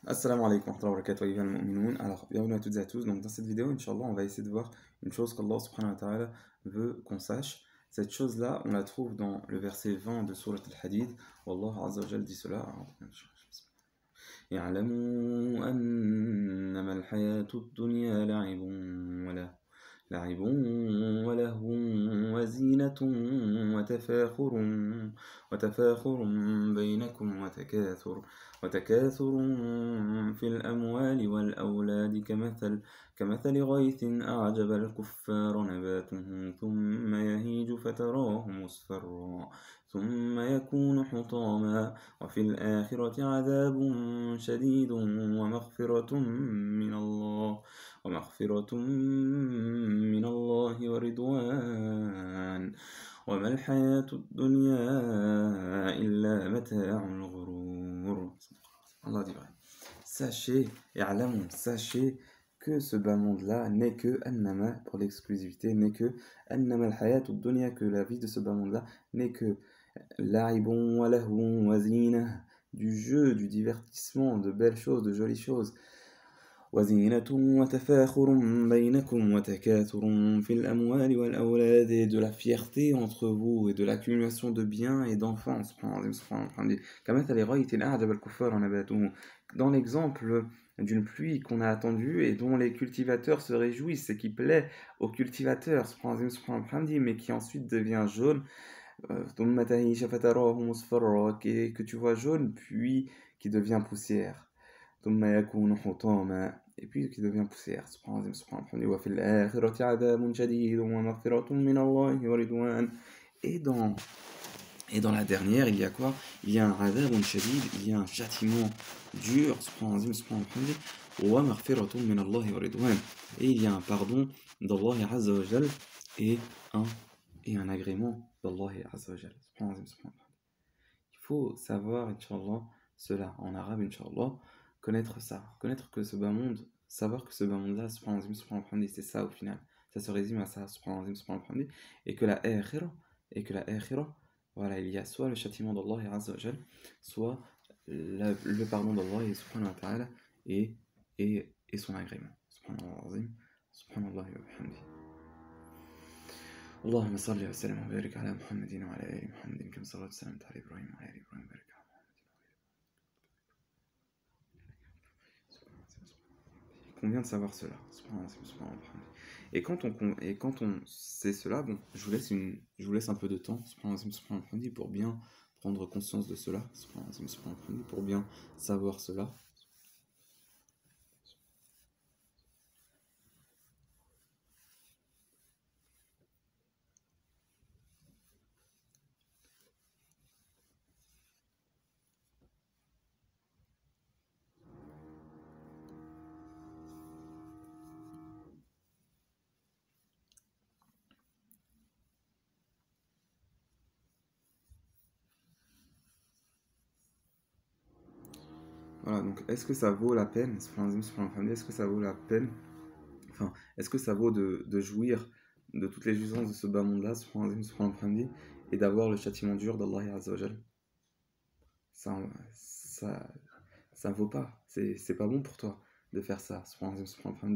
Assalamu alaikum wa rahmatullahi wa barakatuh, ayyuhal mu'minun. Alors, bienvenue à toutes et à tous. Donc, dans cette vidéo, Inch'Allah, on va essayer de voir une chose qu'Allah subhanahu wa ta'ala veut qu'on sache. Cette chose-là, on la trouve dans le verset 20 de Surat Al-Hadid, où Allah Azza wa Jal dit cela. يعلموا أنما الحياة الدنيا لعب ولهو وزينة وتفاخر بينكم وتكاثر في الأموال والأولاد كمثل غيث أعجب الكفار نباته ثم يهيج فتراه مصفرا ثم يكون حطاما وفي الآخرة عذاب شديد ومغفرة من الله ورضوان وما الحياة الدنيا إلا متاع الغرور. Allah dit vrai. Sachez, sachez que ce bas monde-là n'est que annama, pour l'exclusivité, n'est que annama al-hayat dunya, que la vie de ce bas monde-là n'est que la'ibun wa lahwun wa zina, du jeu, du divertissement, de belles choses, de jolies choses. وزينة وتفاخر بينكم وتكاثر في الأموال والأولاد, et de la fierté entre vous et de l'accumulation de biens et d'enfants. Dans l'exemple d'une pluie qu'on a attendue et dont les cultivateurs se réjouissent et qui plaît aux cultivateurs, mais qui ensuite devient jaune, que tu vois jaune puis qui devient poussière. Et puis qui devient poussière. Et dans la dernière, il y a quoi? Il y a un adabun shadid, il y a un châtiment dur, et il y a un pardon d'Allah Azza wa Jal et un agrément d'Allah Azza wa Jal. Il faut savoir, Inch'Allah, cela en arabe, Inch'Allah, connaître ça, connaître que ce bas monde, savoir que ce bas monde-là, c'est ça au final, ça se résume à ça, et que la akhira, voilà, il y a soit le châtiment d'Allah Azza wa Jal, soit le pardon d'Allah subhanahu wa ta'ala et son agrément. Subhanallah wa bihamdihi. اللهم صل وسلم وبارك على محمد وعلى آل محمد كما صليت وسلمت على إبراهيم وعلى آل إبراهيم وبارك على محمد. Il convient de savoir cela. Et quand on sait cela, bon, je vous laisse un peu de temps pour bien prendre conscience de cela, pour bien savoir cela. Voilà, donc est-ce que ça vaut la peine, est-ce que ça vaut la peine, enfin, est-ce que ça vaut de jouir de toutes les jouissances de ce bas monde-là, et d'avoir le châtiment dur d'Allah Azza wa Jal? Ça, ça vaut pas, c'est pas bon pour toi de faire ça,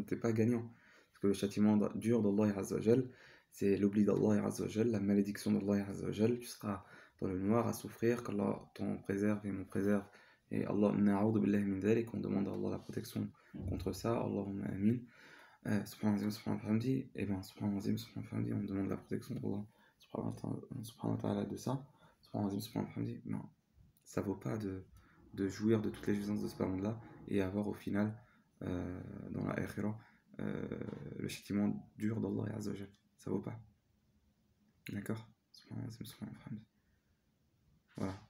t'es pas gagnant. Parce que le châtiment dur d'Allah Azza wa Jal, c'est l'oubli d'Allah Azza wa Jal, la malédiction d'Allah Azza wa Jal, tu seras dans le noir à souffrir, qu'Allah t'en préserve et m'en préserve. Et Allah, na'oudhu billahi min dhalik, on demande à Allah la protection contre ça, Allahumma amin. Subhanallah, et bien, subhanallah, on demande la protection d'Allah, subhanallah, de ça, subhanallah, non, ça vaut pas de jouir de toutes les jouissances de ce monde-là et avoir au final, dans la akhira, le châtiment dur d'Allah Azza wa Jal. Ça vaut pas. D'accord? Voilà.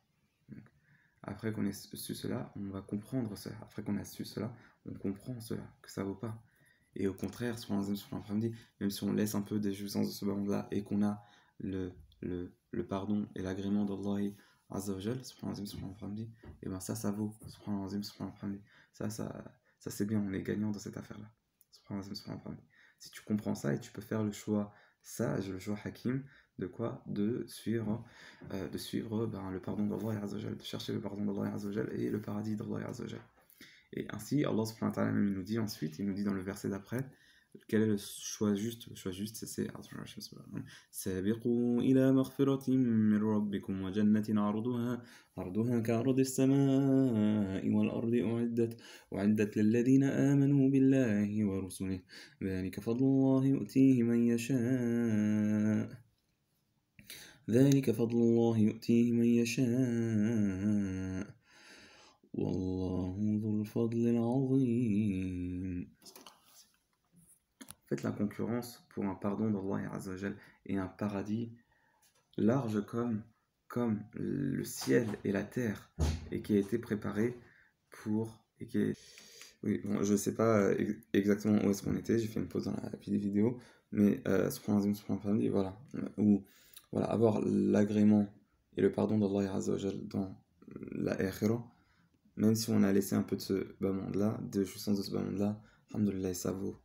Après qu'on ait su cela, on va comprendre cela. Après qu'on a su cela, on comprend cela, que ça vaut pas. Et au contraire, même si on laisse un peu des jouissances de ce monde-là et qu'on a le pardon et l'agrément d'Allah Azza wa Jal, et ben ça vaut. Ça c'est bien, on est gagnant dans cette affaire-là. Si tu comprends ça et tu peux faire le choix sage, le choix hakim, de quoi? De suivre le pardon d'Allah Azza wa Jal, de chercher le pardon d'Allah Azza wa Jal et le paradis d'Allah Azza wa Jal. Et ainsi, Allah subhanahu wa ta'ala même il nous dit ensuite, il nous dit dans le verset d'après, quel est le choix juste? Le choix juste, c'est سابقوا إلى مغفرة من ربكم وجنة عرضها كعرض السماء والأرض أعدت للذين آمنوا بالله ورسله ذلك فضل الله يؤتيه من يشاء والله ذو الفضل العظيم. Faites la concurrence pour un pardon d'Allah Azza wa Jal et un paradis large comme le ciel et la terre et qui a été préparé pour... Et qui est... Oui, bon, je sais pas exactement où est-ce qu'on était, j'ai fait une pause dans la vidéo, mais voilà, où voilà, avoir l'agrément et le pardon d'Allah Azza wa Jal dans la akhira, même si on a laissé un peu de ce bas monde-là, de jouissance de ce bas monde-là, alhamdoulilah, ça vaut.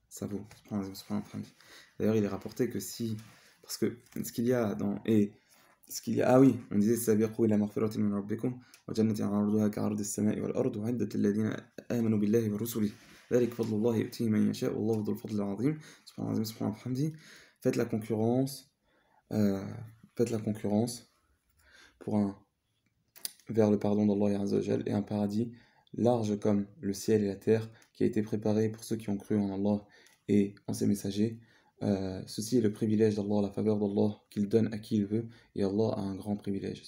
D'ailleurs, il est rapporté que si, parce que ce qu'il y a dans, et ce qu'il y a, ah oui, on disait, sabiqu ila maghfiratin min rabbikum wa jannatin 'arduha ka'ardi as-sama'i wal ardi u'iddat lilladhina amanu billahi wa rusulihi dhalika fadlullahi yu'tihi man yasha wallahu dhul fadli 'azim. Subhanallah. Faites la concurrence, pour vers le pardon d'Allah Azza wa Jal et un paradis large comme le ciel et la terre qui a été préparé pour ceux qui ont cru en Allah et en ses messagers. Ceci est le privilège d'Allah, la faveur d'Allah qu'il donne à qui il veut, et Allah a un grand privilège.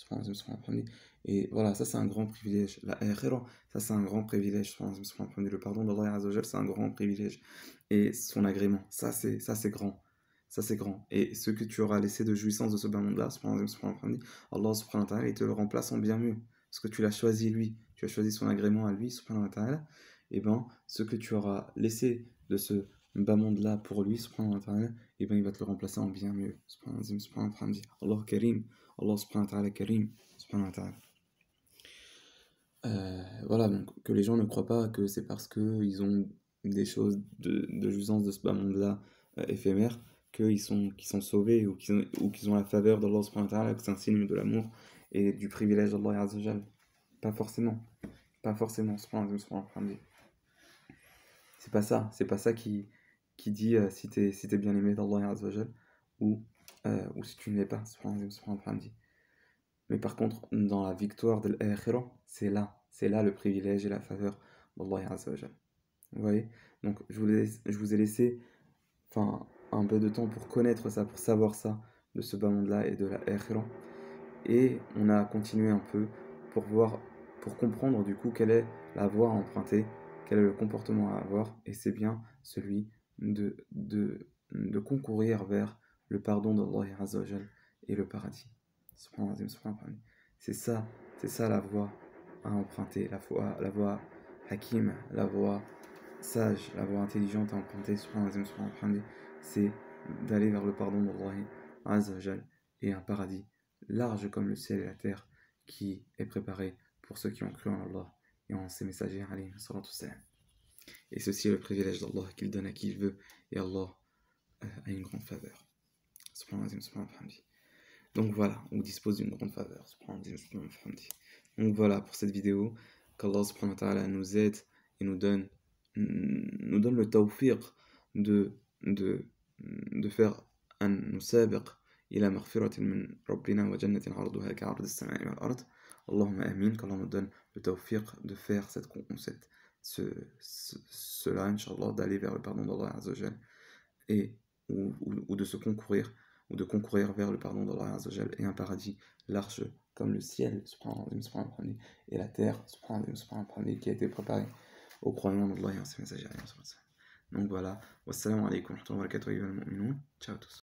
Et voilà, ça c'est un grand privilège. La akhira, ça c'est un grand privilège. Le pardon d'Allah Azza wa Jal, c'est un grand privilège. Et son agrément, ça c'est grand. Ça c'est grand. Et ce que tu auras laissé de jouissance de ce bas monde-là, Allah subhanahu wa ta'ala, il te le remplace en bien mieux. Parce que tu l'as choisi lui, tu as choisi son agrément à lui, subhanahu wa ta'ala. Et ben, ce que tu auras laissé de ce bas monde-là pour lui, subhanahu wa ta'ala, et ben il va te le remplacer en bien mieux. Subhanahu wa ta'ala. Allah karim, Allah subhanahu wa ta'ala karim, subhanahu wa ta'ala. Voilà, donc que les gens ne croient pas que c'est parce qu'ils ont des choses de jouissance de ce bas monde-là éphémère qu'ils sont sauvés ou qu'ils ont la faveur d'Allah subhanahu wa ta'ala, que c'est un signe de l'amour et du privilège d'Allah Azza wa Jal. Pas forcément, subhanahu wa ta'ala. C'est pas ça qui dit si t'es bien aimé d'Allah Azza wa Jal ou si tu ne l'es pas, subhanahu wa ta'ala. Mais par contre, dans la victoire de l'akhira, c'est là le privilège et la faveur d'Allah Azza wa Jal. Vous voyez? Donc je vous ai laissé un peu de temps pour connaître ça, pour savoir ça, de ce bas monde-là et de la akhira. Et on a continué un peu pour comprendre du coup quelle est la voie à emprunter, quel est le comportement à avoir, et c'est bien celui de concourir vers le pardon d'Allah Azza wa Jal et le paradis. C'est ça la voie à emprunter, la voie hakim, la voie sage, la voie intelligente à emprunter, c'est d'aller vers le pardon d'Allah Azza wa Jal et un paradis large comme le ciel et la terre qui est préparé pour ceux qui ont cru en Allah et en ses messagers alayhi salatu wassalam. Et ceci est le privilège d'Allah qu'il donne à qui il veut, et Allah a une grande faveur. Donc voilà, on dispose d'une grande faveur. Donc voilà pour cette vidéo, qu'Allah subhanahu wa ta'ala nous aide et nous donne le tawfiq de faire un musabiq ila maghfiratin min rabbina wa jannatin 'arduha ka'ardi as-sama'i wal ard. Allahumma amin, qu'Allah nous donne le tawfiq de faire cela, Inch'Allah, d'aller vers le pardon d'Allah Azza wa Jal et ou de se concourir ou de concourir vers le pardon d'Allah Azza wa Jal et un paradis large comme le ciel et la terre qui a été préparé aux croyants d'Allah et à ses messagers. Donc voilà, wassalamu alaikum wa rahmatullahi wa barakatuh, ciao à tous.